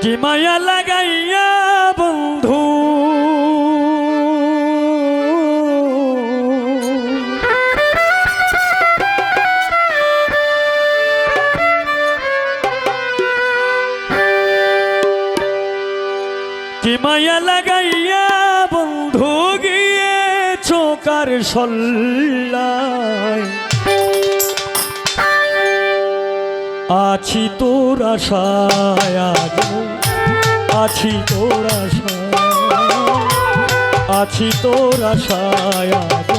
কি মায়া লাগাইয়া বন্ধু কি মায়া লাগাইয়া বন্ধু গিয়েছো কার সল্লায় আছি তোর আশায় আজ আছি তোর আশায় আছি তোর আশায় আজ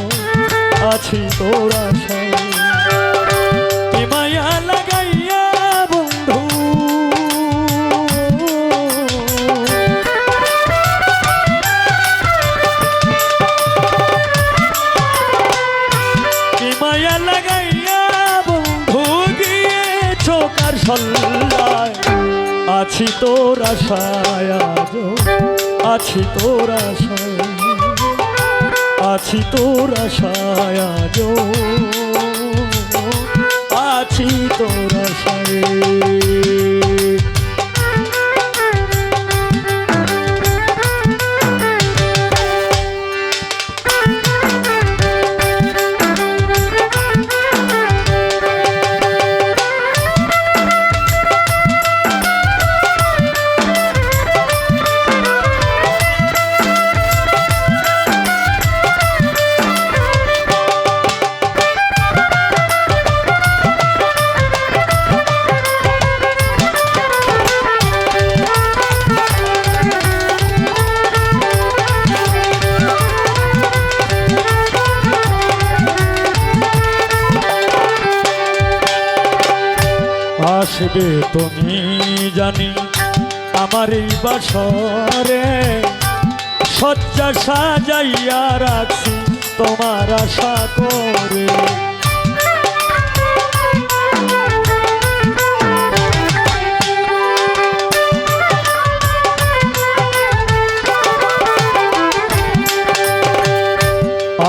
আছি তোর আশায় কি মায়া লাগাইয়া বন্ধু কি মায়া লাগাইয়া বন্ধু গিয়েছো কার সল্লায় আছি তোর আশায় আজ আছি তোর আশায় আছি তোর আশায় আজ আছি তোর আশায় আসবে তুমি জানি আমার এই বাসরে শয্যা সাজাইয়া রাখছি তোমার আশা করে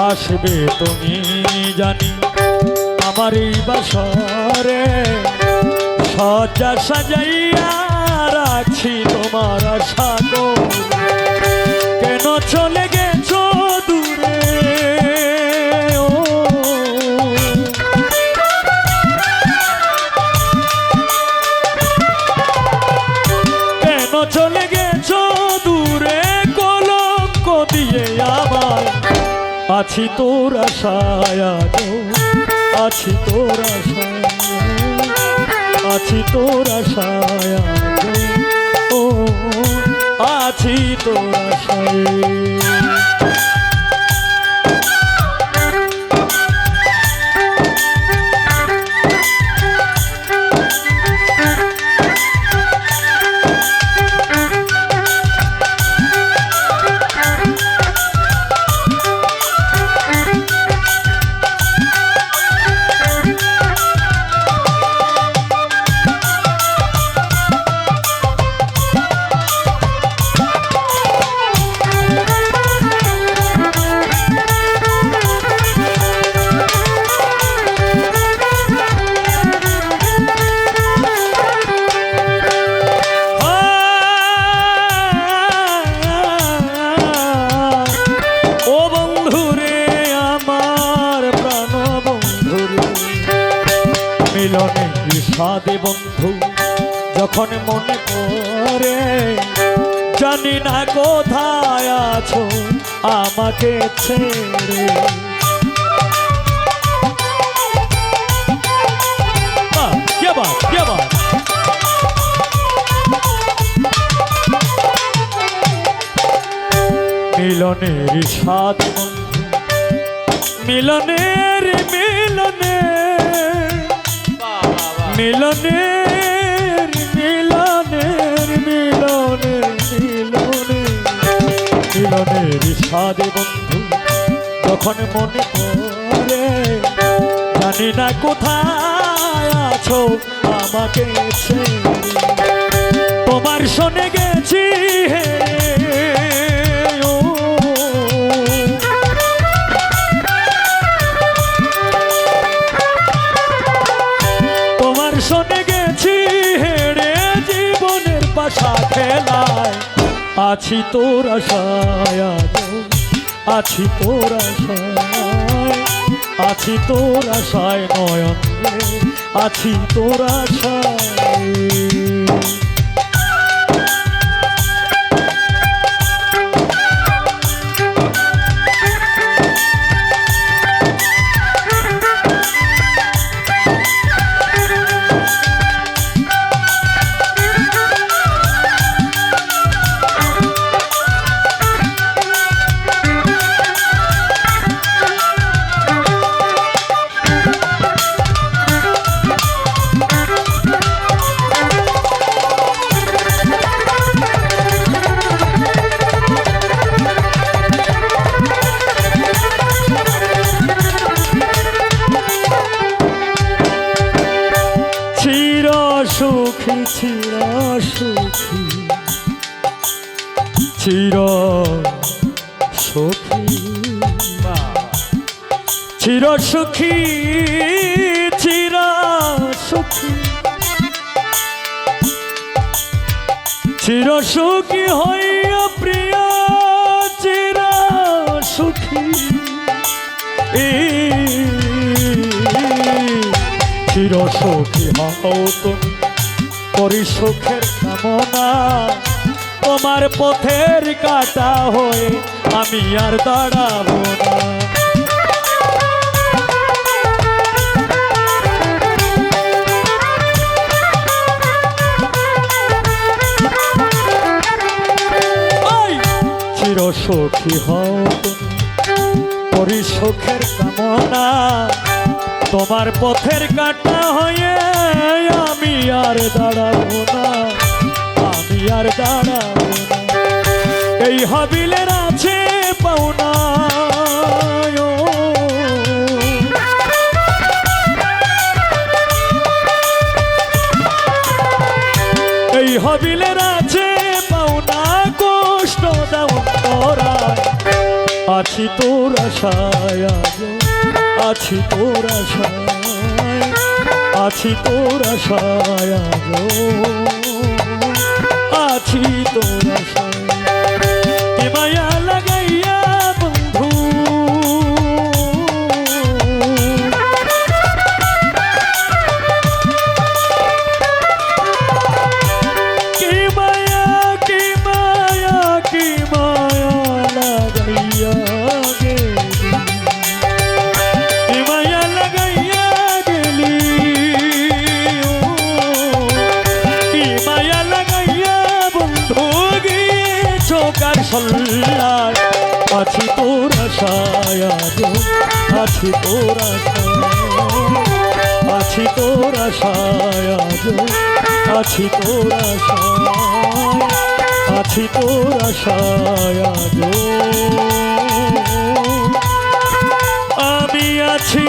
আসবে তুমি জানি আমার এই বাসরে শয্যা সাজাইয়া রাখছি তোমার আশা করে কেন চলে গেছো দূরে ও কেন চলে গেছো দূরে কলঙ্ক দিয়ে আবার আছি তোর আশায় আজ আছি তোর আশায় আছি তোর আশায় ও আছি তোর আশায় মিলনে বিষাদে বন্ধু যখন মনে পড়ে জানি না কোথায় আছো আমাকে ছেড়ে মিলনের স্বাদ বন্ধু মিলনের মিলনে মিলনের মিলনের মিলনের মিলনের মিলনের স্বাদে বন্ধু যখন মনে পড়ে জানি না কোথায় আছো আমাকে ছেড়ে তোমার শোনে গেছি হে শোনে গেছি হেরে জীবনের তামাশা খেলায় আছি তোর আশায় আজো আছি তোর আশায় আছি তোর আশায় নয়ন রে আছি তোর আশায় সুখী চির সুখী চির সুখী চির সুখী চির সুখী চির সুখী হইয়া প্রিয়া চির সুখী চির সুখী হও তুমি করি সুখের কামনা তোমার পথের কাটা হয়ে আমি আর দাঁড়াবো না চির সুখী হও তুমি করি সুখের কামনা তোমার পথের কাটা হয়ে আমি আর দাঁড়াবো না আমি আর দাঁড়াবো না এই হাবিলের আছে পাওনা এই হাবিলের আছে পাওনা কষ্ট দাও তোরা আছি তোর আশায় আছি তোর আশায় আছি তোর আশায় আছি তোর আশায় কি মায়া লাগাইয়া বন্ধু কি মায়া কি মায়া কি মায়া লাগাইয়া আছি তোর আশায় আছি তোর আশায় আছি তোর আশায় আছি তোর আশায় আছি তোর আশায় আমি আছি